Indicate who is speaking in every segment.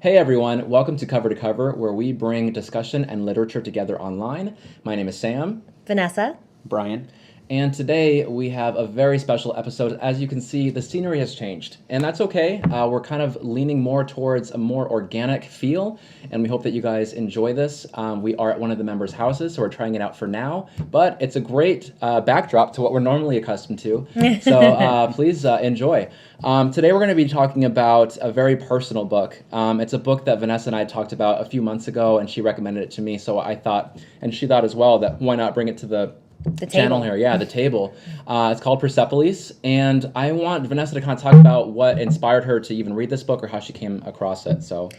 Speaker 1: Hey everyone, welcome to Cover, where we bring discussion and literature together online. My name is Sam.
Speaker 2: Vanessa.
Speaker 3: Brian.
Speaker 1: And today we have a very special episode. As you can see, the scenery has changed, and that's okay. We're kind of leaning more towards a more organic feel, and we hope that you guys enjoy this. We are at one of the members' houses, so we're trying it out for now, but it's a great backdrop to what we're normally accustomed to, so please enjoy. Today we're going to be talking about a very personal book. It's a book that Vanessa and I talked about a few months ago, and she recommended it to me, so I thought, and she thought as well, that why not bring it to the channel here. Yeah, the table. It's called Persepolis, and I want Vanessa to kind of talk about what inspired her to even read this book or how she came across it.
Speaker 2: So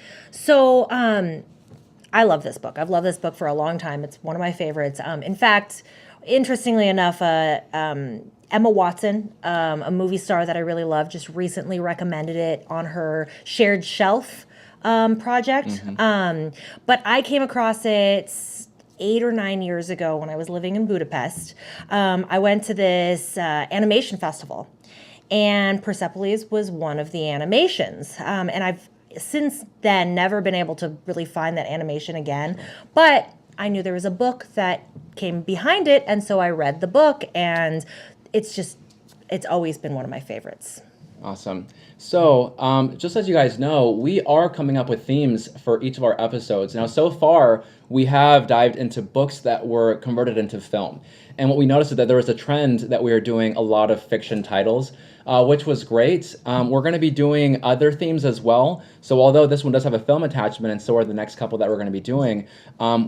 Speaker 2: I love this book. I've loved this book for a long time. It's one of my favorites. In fact, interestingly enough, Emma Watson, a movie star that I really love, just recently recommended it on her shared shelf project. But I came across it 8 or 9 years ago when I was living in Budapest. I went to this animation festival, and Persepolis was one of the animations. And I've since then never been able to really find that animation again, but I knew there was a book that came behind it, and so I read the book, and it's always been one of my favorites.
Speaker 1: Awesome. So, just as you guys know, we are coming up with themes for each of our episodes. Now, so far, we have dived into books that were converted into film. And what we noticed is that there was a trend that we were doing a lot of fiction titles, which was great. We're going to be doing other themes as well. So although this one does have a film attachment, and so are the next couple that we're going to be doing,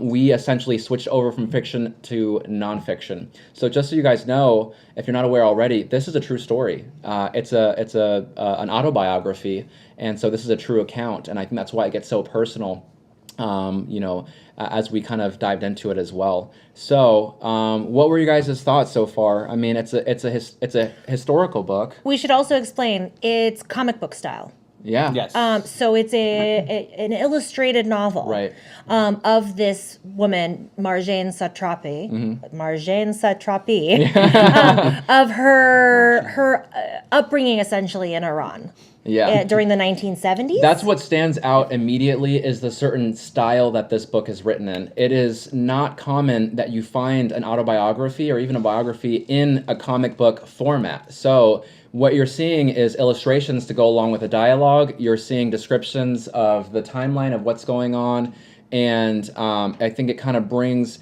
Speaker 1: we essentially switched over from fiction to nonfiction. So just so you guys know, if you're not aware already, this is a true story. It's an autobiography, and so this is a true account, and I think that's why it gets so personal. As we kind of dived into it as well. So, what were you guys' thoughts so far? I mean, it's a historical book.
Speaker 2: We should also explain it's comic book style.
Speaker 1: Yeah.
Speaker 3: Yes.
Speaker 2: So it's an illustrated novel,
Speaker 1: Right.
Speaker 2: Of this woman, Marjane Satrapi, of her upbringing essentially in Iran.
Speaker 1: Yeah.
Speaker 2: During the 1970s.
Speaker 1: That's what stands out immediately is the certain style that this book is written in. It is not common that you find an autobiography or even a biography in a comic book format. So what you're seeing is illustrations to go along with the dialogue. You're seeing descriptions of the timeline of what's going on. And I think it kind of brings...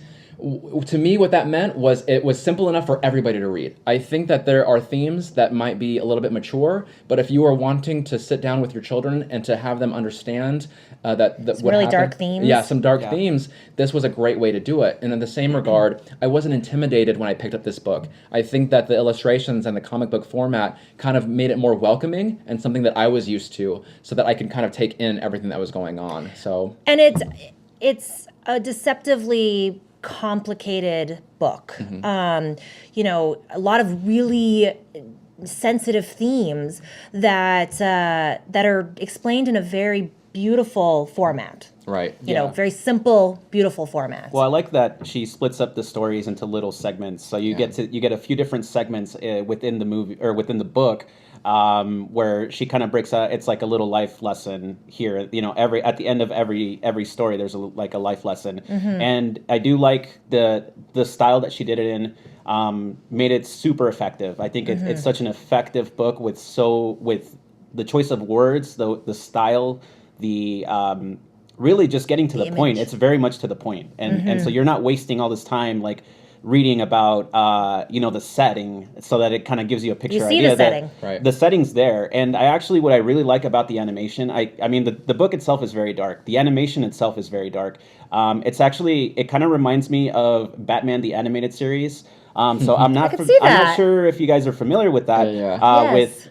Speaker 1: To me, what that meant was it was simple enough for everybody to read. I think that there are themes that might be a little bit mature, but if you are wanting to sit down with your children and to have them understand that
Speaker 2: some what really happened, dark themes.
Speaker 1: Yeah, some dark themes, this was a great way to do it. And in the same regard, I wasn't intimidated when I picked up this book. I think that the illustrations and the comic book format kind of made it more welcoming and something that I was used to, so that I could kind of take in everything that was going on.
Speaker 2: And it's a deceptively complicated book. A lot of really sensitive themes that are explained in a very beautiful format.
Speaker 1: Right.
Speaker 2: Very simple, beautiful format.
Speaker 3: Well, I like that she splits up the stories into little segments. So you get a few different segments within the movie or within the book, where she kind of breaks out. It's like a little life lesson here. At the end of every story, there's a life lesson. And I do like the style that she did it in. Made it super effective. I think it's such an effective book with the choice of words, the style, the really just getting to the point. It's very much to the point. And so you're not wasting all this time reading about the setting, so that it kind of gives you a picture idea
Speaker 2: the setting.
Speaker 1: Right.
Speaker 3: The setting's there. And what I really like about the animation, I mean the book itself is very dark. The animation itself is very dark. It kind of reminds me of Batman the Animated Series. So I'm not sure if you guys are familiar with that.
Speaker 2: Yes.
Speaker 3: With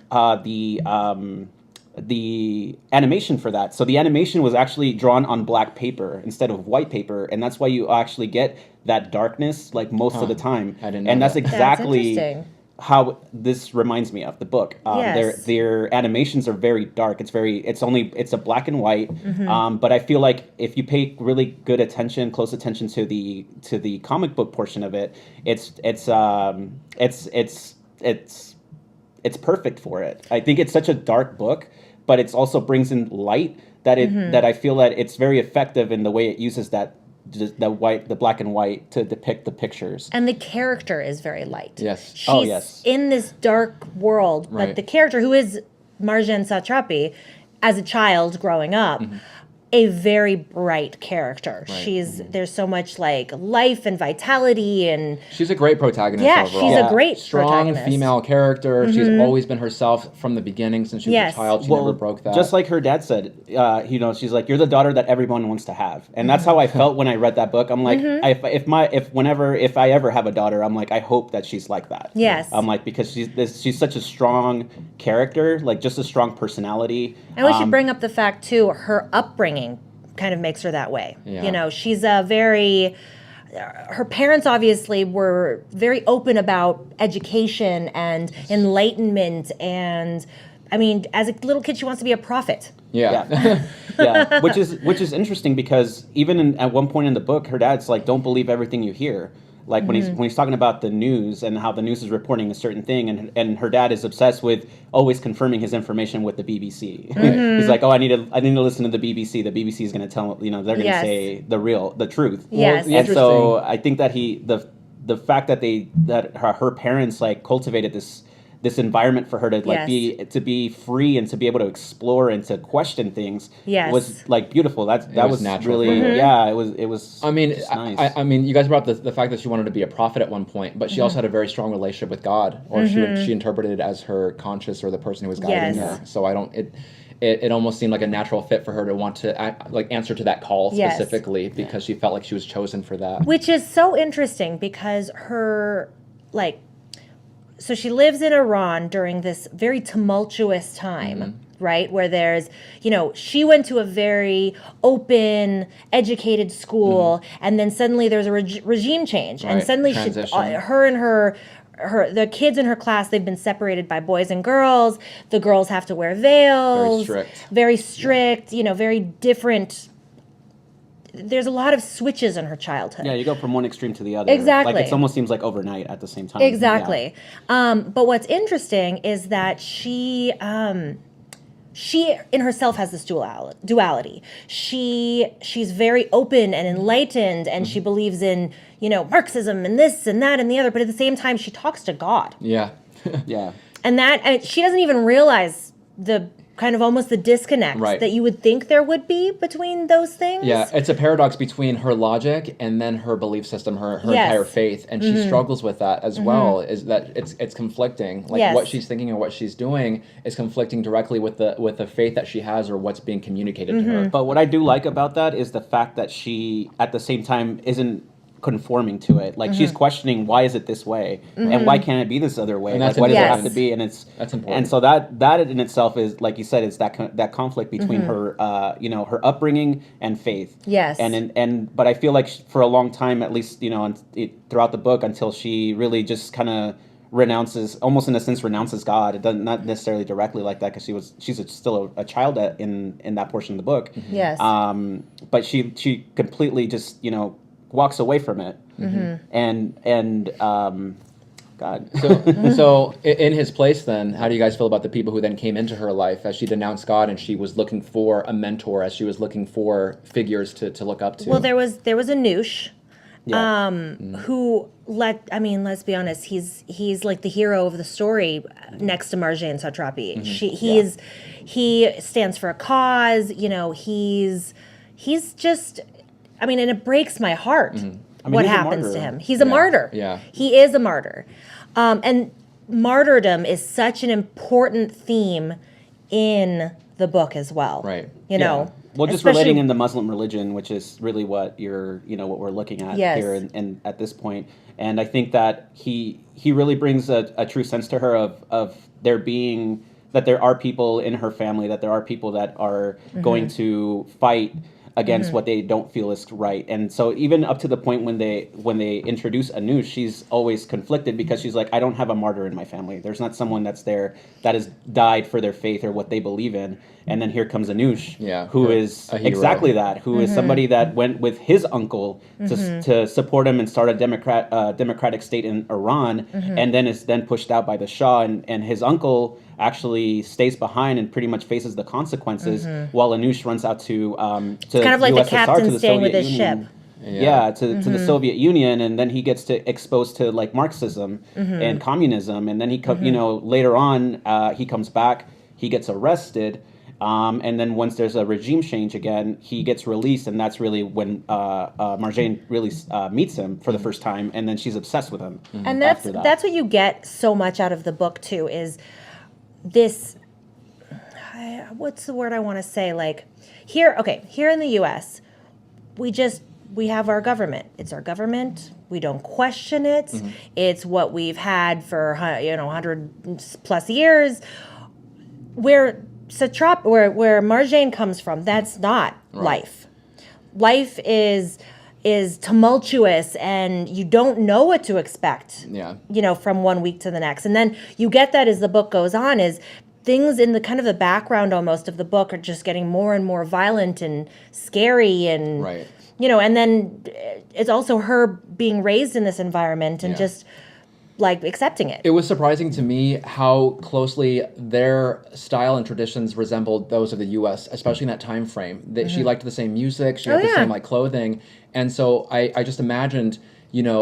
Speaker 3: the animation for that. So the animation was actually drawn on black paper instead of white paper, and that's why you actually get that darkness most of the time.
Speaker 1: I didn't know
Speaker 3: and that's
Speaker 1: that.
Speaker 3: exactly how this reminds me of the book. Their animations are very dark. It's a black and white. But I feel like if you pay really good attention, close attention to the comic book portion of it, it's perfect for it. I think it's such a dark book, but it also brings in light that that I feel that it's very effective in the way it uses the black and white to depict the pictures.
Speaker 2: And the character is very light.
Speaker 1: Yes.
Speaker 2: She's in this dark world, but the character, who is Marjane Satrapi, as a child growing up, a very bright character.
Speaker 1: Right.
Speaker 2: There's so much like life and vitality, and
Speaker 1: she's a great protagonist.
Speaker 2: Yeah,
Speaker 1: overall.
Speaker 2: she's a great
Speaker 1: strong
Speaker 2: protagonist.
Speaker 1: female character. She's always been herself from the beginning since she was a child. She never broke that.
Speaker 3: Just like her dad said, she's like, you're the daughter that everyone wants to have, and that's how I felt when I read that book. I'm like, if I ever have a daughter, I'm like, I hope that she's like that.
Speaker 2: Yes.
Speaker 3: I'm like, because she's such a strong character, like just a strong personality.
Speaker 2: And we should bring up the fact too, her upbringing kind of makes her that way.
Speaker 1: Yeah.
Speaker 2: You know, she's her parents obviously were very open about education and enlightenment, and I mean, as a little kid, she wants to be a prophet.
Speaker 1: Yeah.
Speaker 3: Yeah, which is interesting, because even at one point in the book, her dad's like, don't believe everything you hear. Like when he's talking about the news and how the news is reporting a certain thing, and her dad is obsessed with always confirming his information with the BBC. He's like, oh, I need to listen to the BBC. The BBC is going to tell, they're going to say the truth.
Speaker 2: Yes.
Speaker 1: Well,
Speaker 3: And so I think that the fact that her parents like cultivated this environment for her to like be free and to be able to explore and to question things was like beautiful. That was
Speaker 1: natural
Speaker 3: really
Speaker 1: for her.
Speaker 3: it was.
Speaker 1: I mean,
Speaker 3: nice.
Speaker 1: I mean, you guys brought up the fact that she wanted to be a prophet at one point, but she also had a very strong relationship with God, or she interpreted it as her conscious, or the person who was guiding her. So it almost seemed like a natural fit for her to want to answer to that call specifically, because she felt like she was chosen for that.
Speaker 2: Which is so interesting, because so she lives in Iran during this very tumultuous time, right? Where there's, she went to a very open, educated school, and then suddenly there's a regime change. And suddenly the kids in her class, they've been separated by boys and girls. The girls have to wear veils. Very strict, very different. There's a lot of switches in her childhood.
Speaker 3: Yeah, you go from one extreme to the other.
Speaker 2: Exactly.
Speaker 3: Like it almost seems like overnight at the same time.
Speaker 2: Exactly. Yeah. But what's interesting is that she in herself has this duality. She's very open and enlightened, and she believes in, Marxism and this and that and the other, but at the same time she talks to God.
Speaker 1: Yeah.
Speaker 3: Yeah.
Speaker 2: And she doesn't even realize the kind of almost the disconnect that you would think there would be between those things.
Speaker 1: Yeah, it's a paradox between her logic and then her belief system, her entire faith, and she struggles with that as well. Is that it's conflicting? Like what she's thinking and what she's doing is conflicting directly with the faith that she has, or what's being communicated to her.
Speaker 3: But what I do like about that is the fact that she, at the same time, isn't conforming to it. Like she's questioning, why is it this way, and why can't it be this other way? Like, why does it have to be? And that's important. And so that in itself is, like you said, is that conflict between her, her upbringing and faith.
Speaker 2: Yes.
Speaker 3: But I feel like for a long time, at least, throughout the book, until she really just kind of almost in a sense renounces God. It doesn't, not necessarily directly like that, because she's still a child in that portion of the book.
Speaker 2: Yes.
Speaker 3: But she completely just walks away from it, and God.
Speaker 1: So in his place, then, how do you guys feel about the people who then came into her life as she denounced God and she was looking for a mentor, as she was looking for figures to look up to?
Speaker 2: Well, there was a Noosh, who let's be honest, he's like the hero of the story next to Marjane Satrapi. He stands for a cause. He's just. And it breaks my heart what happens to him. He's a martyr.
Speaker 1: Yeah.
Speaker 2: He is a martyr. And martyrdom is such an important theme in the book as well.
Speaker 1: Right.
Speaker 3: Well, just relating in the Muslim religion, which is really what what we're looking at here and at this point. And I think that he really brings a true sense to her of that there are people in her family, that there are people that are going to fight against what they don't feel is right. And so even up to the point when they introduce Anu, she's always conflicted, because she's like, I don't have a martyr in my family. There's not someone that's there that has died for their faith or what they believe in. And then here comes Anush,
Speaker 1: Yeah,
Speaker 3: who
Speaker 1: her-
Speaker 3: is
Speaker 1: a hero.
Speaker 3: exactly that, who is somebody that went with his uncle to support him and start a democratic state in Iran, and then is then pushed out by the Shah, and his uncle actually stays behind and pretty much faces the consequences, while Anush runs out to
Speaker 2: kind of like the
Speaker 3: USSR,
Speaker 2: captain
Speaker 3: to the
Speaker 2: staying with
Speaker 3: Soviet
Speaker 2: his
Speaker 3: Union.
Speaker 2: ship.
Speaker 3: Yeah, to the Soviet Union, and then he gets to exposed to like Marxism and communism, and then later on he comes back, he gets arrested, and then once there's a regime change again, he gets released, and that's really when Marjane really meets him for the first time, and then she's obsessed with him.
Speaker 2: And
Speaker 3: after that.
Speaker 2: that's what you get so much out of the book too, is this, what's the word I want to say, like here in the US, we have our government. It's our government. We don't question it. It's what we've had for 100 plus years. Where Marjane comes from, that's not life. Life is tumultuous, and you don't know what to expect.
Speaker 1: Yeah.
Speaker 2: From one week to the next, and then you get that as the book goes on. Is things in the kind of the background almost of the book are just getting more and more violent and scary, and
Speaker 1: Right.
Speaker 2: and then it's also her being raised in this environment and just like accepting it.
Speaker 1: It was surprising to me how closely their style and traditions resembled those of the U.S., especially in that time frame. That she liked the same music, she had the same like clothing, and so I just imagined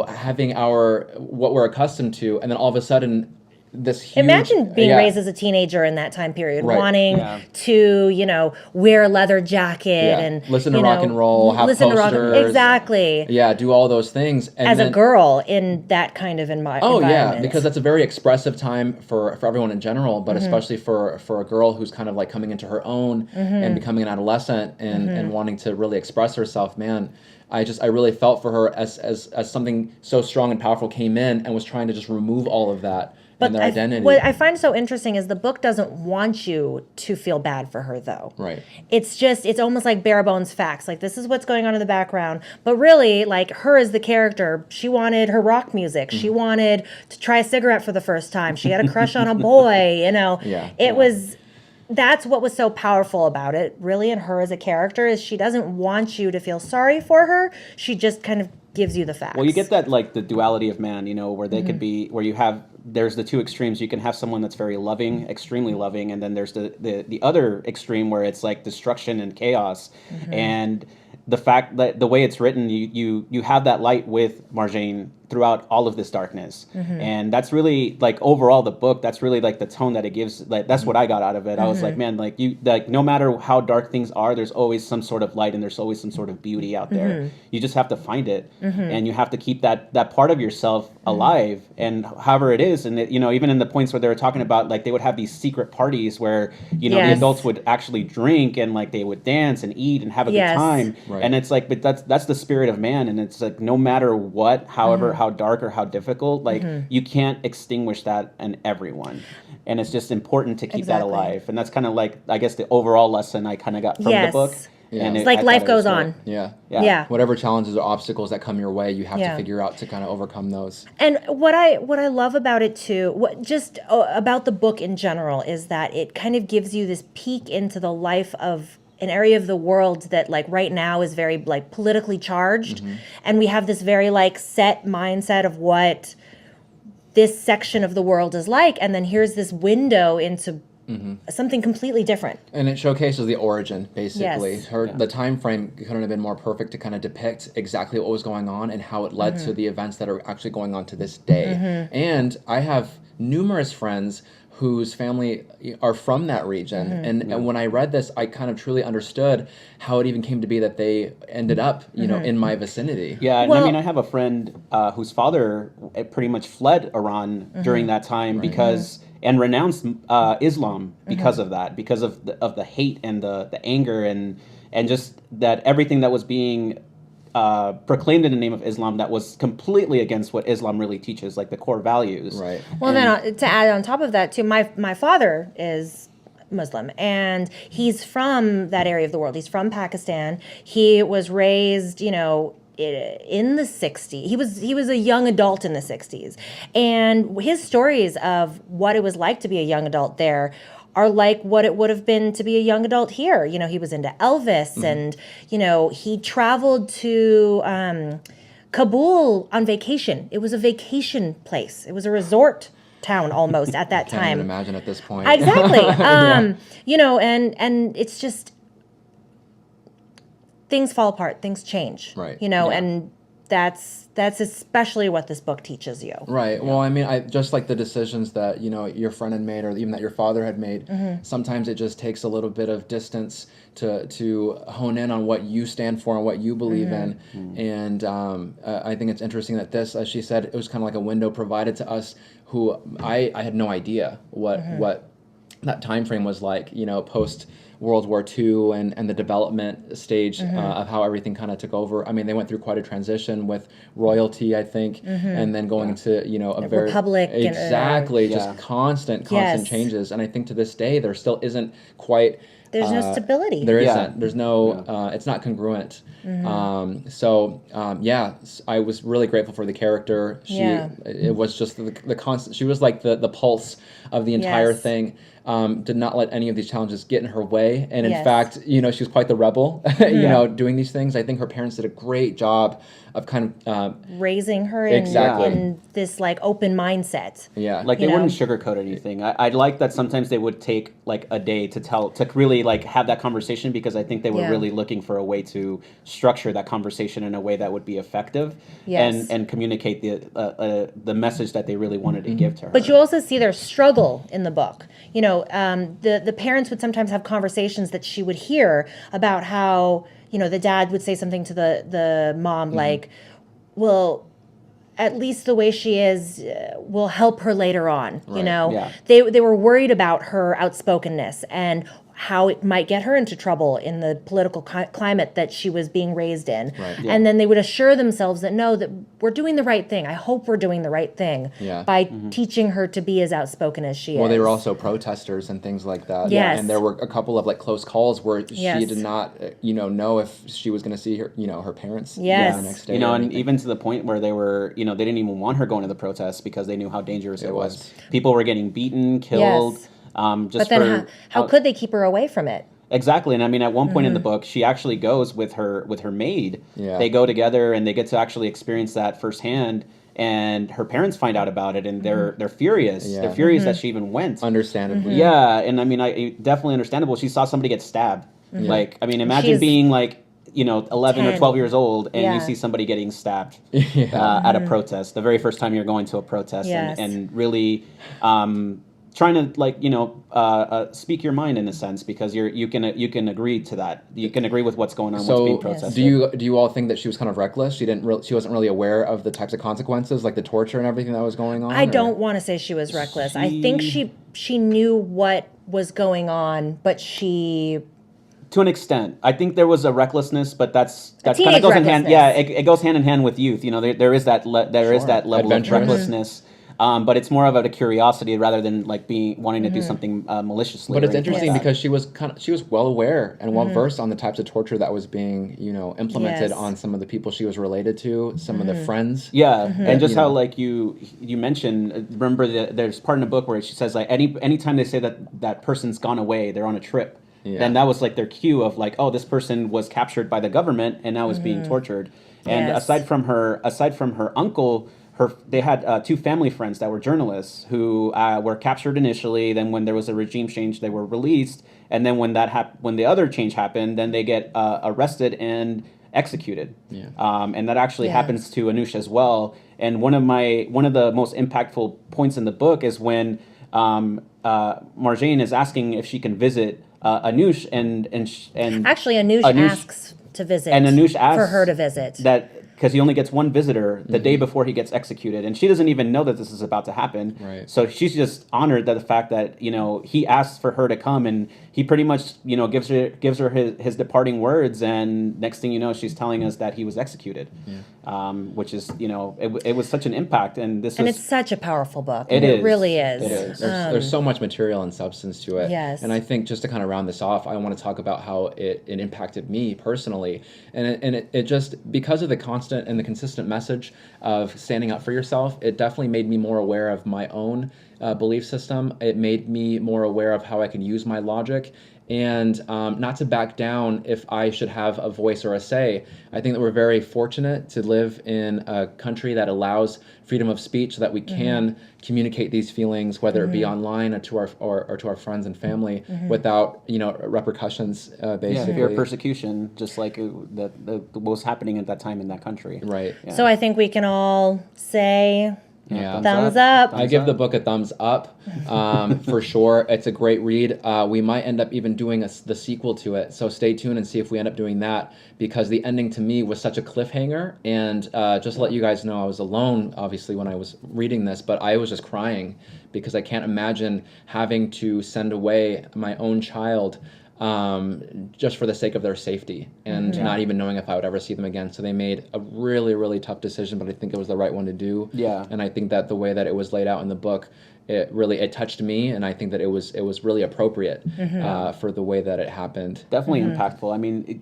Speaker 1: having what we're accustomed to, and then all of a sudden this huge.
Speaker 2: Imagine being raised as a teenager in that time period, wanting to, wear a leather jacket and
Speaker 1: listen to rock and roll, have posters.
Speaker 2: Exactly.
Speaker 1: Yeah, do all those things. And
Speaker 2: as a girl in that kind of environment.
Speaker 1: Oh yeah, because that's a very expressive time for everyone in general, but especially for a girl who's kind of like coming into her own and becoming an adolescent and wanting to really express herself. Man, I really felt for her as something so strong and powerful came in and was trying to just remove all of that.
Speaker 2: But
Speaker 1: and their identity.
Speaker 2: What I find so interesting is the book doesn't want you to feel bad for her, though.
Speaker 1: Right.
Speaker 2: It's almost like bare bones facts. Like, this is what's going on in the background. But really, like, her as the character, she wanted her rock music. She wanted to try a cigarette for the first time. She had a crush on a boy, That's what was so powerful about it, really, in her as a character, is she doesn't want you to feel sorry for her. She just kind of gives you the facts.
Speaker 3: Well, you get that, like, the duality of man, where they could be, where there's the two extremes. You can have someone that's very loving, extremely loving, and then there's the other extreme where it's like destruction and chaos. And the fact that the way it's written, you have that light with Marjane throughout all of this darkness. And that's really, like, overall the book, that's really like the tone that it gives. Like, that's what I got out of it. I was like, man, like, no matter how dark things are, there's always some sort of light and there's always some sort of beauty out there. You just have to find it, and you have to keep that part of yourself alive. And however it is, and even in the points where they were talking about, like, they would have these secret parties where the adults would actually drink and, like, they would dance and eat and have a good time.
Speaker 1: Right.
Speaker 3: And it's like, but that's the spirit of man. And it's like, no matter what, however how dark or how difficult, like, you can't extinguish that in everyone. And it's just important to keep that alive. And that's kind of like, I guess, the overall lesson I kind of got from the book.
Speaker 1: Yeah.
Speaker 2: And it's like life goes on.
Speaker 1: Yeah. Whatever challenges or obstacles that come your way, you have to figure out to kind of overcome those.
Speaker 2: And what I love about it too, about the book in general, is that it kind of gives you this peek into the life of an area of the world that, like, right now is very, like, politically charged, and we have this very, like, set mindset of what this section of the world is like, and then here's this window into something completely different.
Speaker 1: And it showcases the origin, basically.
Speaker 2: Yes.
Speaker 1: The time frame couldn't have been more perfect to kind of depict exactly what was going on and how it led to the events that are actually going on to this day. And I have numerous friends whose family are from that region. And when I read this, I kind of truly understood how it even came to be that they ended up, in my vicinity.
Speaker 3: Yeah, and I have a friend whose father pretty much fled Iran during that time because and renounced Islam because of that, because of the hate and the anger and just that everything that was being proclaimed in the name of Islam that was completely against what Islam really teaches, like the core values.
Speaker 1: Right.
Speaker 2: Well, then to add on top of that too, my father is Muslim, and he's from that area of the world. He's from Pakistan. He was raised, in the 60s. He was a young adult in the 60s. And his stories of what it was like to be a young adult there are like what it would have been to be a young adult here. You know, he was into Elvis, and you know, he traveled to Kabul on vacation. It was a vacation place. It was a resort town almost at that
Speaker 1: Can't
Speaker 2: time.
Speaker 1: even imagine at this point.
Speaker 2: Exactly.
Speaker 1: Yeah.
Speaker 2: You know, and it's just things fall apart, things change.
Speaker 1: Right.
Speaker 2: You know,
Speaker 3: Yeah.
Speaker 2: and that's especially what this book teaches you.
Speaker 1: Right. Well, I mean, I just like the decisions that, you know, your friend had made, or even that your father had made. Sometimes it just takes a little bit of distance to hone in on what you stand for and what you believe in. And I think it's interesting that this, as she said, it was kind of like a window provided to us who I had no idea what that time frame was like, you know, post World War II and the development stage of how everything kind of took over. I mean, they went through quite a transition with royalty, I think, and then going into, you know, a very
Speaker 2: republic and,
Speaker 1: exactly
Speaker 3: Yeah.
Speaker 1: just constant
Speaker 2: Yes.
Speaker 1: changes. And I think to this day there still isn't quite.
Speaker 2: There's no stability.
Speaker 1: There
Speaker 3: Yeah.
Speaker 1: isn't. There's no. It's not congruent. I was really grateful for the character. It was just the constant. She was like the pulse of the entire
Speaker 2: Yes.
Speaker 1: thing. Did not let any of these challenges get in her way, and in
Speaker 2: Yes.
Speaker 1: fact, you know, she was quite the rebel. You know, doing these things. I think her parents did a great job of kind of.
Speaker 2: Raising her
Speaker 1: Exactly.
Speaker 2: in this like open mindset.
Speaker 1: Yeah.
Speaker 3: Like
Speaker 2: You
Speaker 3: they
Speaker 2: know?
Speaker 3: wouldn't sugarcoat anything. I like that sometimes they would take like a day to really like have that conversation, because I think they were
Speaker 2: Yeah.
Speaker 3: really looking for a way to structure that conversation in a way that would be effective
Speaker 2: Yes.
Speaker 3: and communicate the message that they really wanted to give to her.
Speaker 2: But you also see their struggle in the book. You know, the parents would sometimes have conversations that she would hear about how, you know, the dad would say something to the mom like, well, at least the way she is will help her later on. You
Speaker 1: Right.
Speaker 2: know,
Speaker 3: Yeah.
Speaker 2: they were worried about her outspokenness and how it might get her into trouble in the political climate that she was being raised in.
Speaker 1: Right.
Speaker 3: Yeah.
Speaker 2: And then they would assure themselves that no, that we're doing the right thing. I hope we're doing the right thing
Speaker 1: Yeah.
Speaker 2: by teaching her to be as outspoken as she is.
Speaker 1: Well, they were also protesters and things like that.
Speaker 2: Yes.
Speaker 1: And there were a couple of like close calls where she
Speaker 2: Yes.
Speaker 1: did not, you know if she was going to see her, you know, her parents.
Speaker 2: Yes.
Speaker 1: The next day.
Speaker 3: You know,
Speaker 1: or
Speaker 3: and
Speaker 1: anything.
Speaker 3: even to the point where they were, you know, they didn't even want her going to the protests because they knew how dangerous it was.
Speaker 1: was.
Speaker 3: People were getting beaten, killed.
Speaker 2: Yes.
Speaker 3: Just
Speaker 2: But then
Speaker 3: for
Speaker 2: how could they keep her away from it?
Speaker 3: Exactly, and I mean, at one point in the book, she actually goes with her maid.
Speaker 1: Yeah.
Speaker 3: They go together, and they get to actually experience that firsthand. And her parents find out about it, and they're furious.
Speaker 1: Yeah.
Speaker 3: They're furious that she even went.
Speaker 1: Understandably.
Speaker 3: Yeah, and I mean, definitely understandable. She saw somebody get stabbed. Like, I mean, imagine
Speaker 2: She's
Speaker 3: being like, you know, 11 or
Speaker 2: 10.
Speaker 3: 12 years old, and
Speaker 2: Yeah.
Speaker 3: you see somebody getting stabbed
Speaker 1: Yeah.
Speaker 3: at a protest. The very first time you're going to a protest,
Speaker 2: Yes.
Speaker 3: and really trying to, like, you know, speak your mind in a sense, because you can agree to that. You can agree with what's going on, what's being
Speaker 1: So,
Speaker 3: protested.
Speaker 1: do you all think that she was kind of reckless? She wasn't really aware of the types of consequences, like the torture and everything that was going on.
Speaker 2: I
Speaker 1: or-
Speaker 2: don't want to say she was reckless. I think she knew what was going on, but she
Speaker 3: To an extent, I think there was a recklessness, but that's kind of
Speaker 2: teenage
Speaker 3: goes in hand.
Speaker 2: recklessness.
Speaker 3: Yeah, it goes hand in hand with youth. You know, there is that is that level of
Speaker 1: Adventurous.
Speaker 3: recklessness. But it's more of a curiosity rather than like wanting to do something maliciously.
Speaker 1: But
Speaker 3: or
Speaker 1: it's
Speaker 3: anything
Speaker 1: interesting
Speaker 3: like that.
Speaker 1: because she was well aware and well versed on the types of torture that was being, you know, implemented
Speaker 2: Yes.
Speaker 1: on some of the people she was related to, some of the friends.
Speaker 3: Yeah, and just
Speaker 1: You
Speaker 3: how
Speaker 1: know.
Speaker 3: like you mentioned, remember there's part in the book where she says like anytime they say that person's gone away, they're on a trip.
Speaker 1: Yeah.
Speaker 3: Then that was like their cue of like, oh, this person was captured by the government and now is being tortured. And
Speaker 2: Yes.
Speaker 3: aside from her uncle, they had two family friends that were journalists who were captured initially. Then when there was a regime change, they were released. And then when when the other change happened, then they get arrested and executed.
Speaker 1: Yeah.
Speaker 3: And that actually
Speaker 2: Yeah.
Speaker 3: happens to Anush as well. And one of the most impactful points in the book is when Marjane is asking if she can visit Anush and
Speaker 2: actually Anush asks to visit,
Speaker 3: and Anush asks
Speaker 2: for her to visit.
Speaker 3: that because he only gets one visitor the day before he gets executed, and she doesn't even know that this is about to happen.
Speaker 1: Right.
Speaker 3: So she's just honored that the fact that, you know, he asks for her to come, and he pretty much, you know, gives her his departing words, and next thing you know, she's telling us that he was executed. Which is, you know, it was such an impact, and
Speaker 2: and
Speaker 3: was
Speaker 2: it's such a powerful book.
Speaker 3: It
Speaker 2: It
Speaker 3: is.
Speaker 2: really is.
Speaker 3: It is.
Speaker 1: There's so much material and substance to it.
Speaker 2: Yes.
Speaker 1: And I think just to kind of round this off, I want to talk about how it impacted me personally. And it just, because of the consequences the consistent message of standing up for yourself, it definitely made me more aware of my own belief system. It made me more aware of how I can use my logic and not to back down if I should have a voice or a say. I think that we're very fortunate to live in a country that allows freedom of speech so that we can communicate these feelings, whether it be online or to our friends and family without, repercussions, basically.
Speaker 3: Yeah, fear of persecution, just like what was happening at that time in that country.
Speaker 1: Right.
Speaker 3: Yeah.
Speaker 2: So I think we can all say
Speaker 1: Yeah.
Speaker 2: thumbs up.
Speaker 1: I give the book a thumbs up, for sure. It's a great read. We might end up even doing the sequel to it, so stay tuned and see if we end up doing that, because the ending to me was such a cliffhanger. And just to let you guys know, I was alone, obviously, when I was reading this, but I was just crying because I can't imagine having to send away my own child just for the sake of their safety and not even knowing if I would ever see them again. So they made a really, really tough decision, but I think it was the right one to do.
Speaker 3: Yeah.
Speaker 1: And I think that the way that it was laid out in the book, it touched me, and I think that it was really appropriate for the way that it happened.
Speaker 3: Definitely impactful. I mean,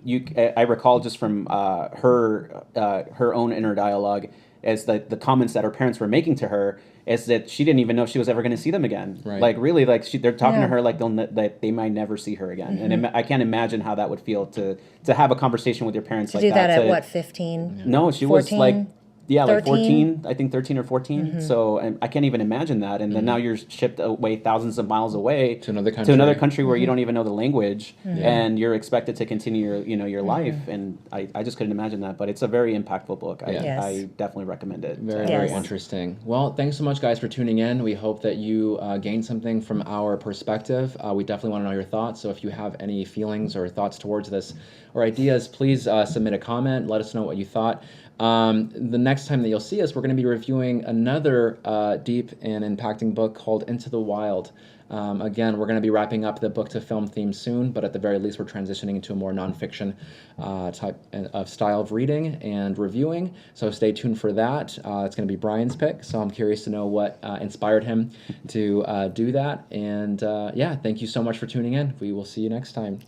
Speaker 3: I recall just from her own inner dialogue, as the comments that her parents were making to her, is that she didn't even know she was ever going to see them again.
Speaker 1: Right.
Speaker 3: Like really, like they're talking to her like that they might never see her again. And I can't imagine how that would feel to have a conversation with your parents
Speaker 2: To
Speaker 3: like
Speaker 2: do that at
Speaker 3: to-
Speaker 2: what, 15?
Speaker 3: No, she
Speaker 2: 14?
Speaker 3: was like, yeah, like
Speaker 2: 13?
Speaker 3: 14, I think 13 or 14. So and I can't even imagine that. And then now you're shipped away thousands of miles away
Speaker 1: To another country.
Speaker 3: where you don't even know the language, and you're expected to continue your life. And I just couldn't imagine that. But it's a very impactful book.
Speaker 2: Yes.
Speaker 3: I definitely recommend it.
Speaker 1: Very,
Speaker 2: Yes.
Speaker 1: very interesting. Well, thanks so much, guys, for tuning in. We hope that you gained something from our perspective. We definitely want to know your thoughts. So if you have any feelings or thoughts towards this or ideas, please submit a comment. Let us know what you thought. The next time that you'll see us, we're going to be reviewing another deep and impacting book called Into the Wild. Again, we're going to be wrapping up the book to film theme soon, but at the very least, we're transitioning into a more nonfiction type of style of reading and reviewing. So stay tuned for that. It's going to be Brian's pick, so I'm curious to know what inspired him to do that. And yeah, thank you so much for tuning in. We will see you next time.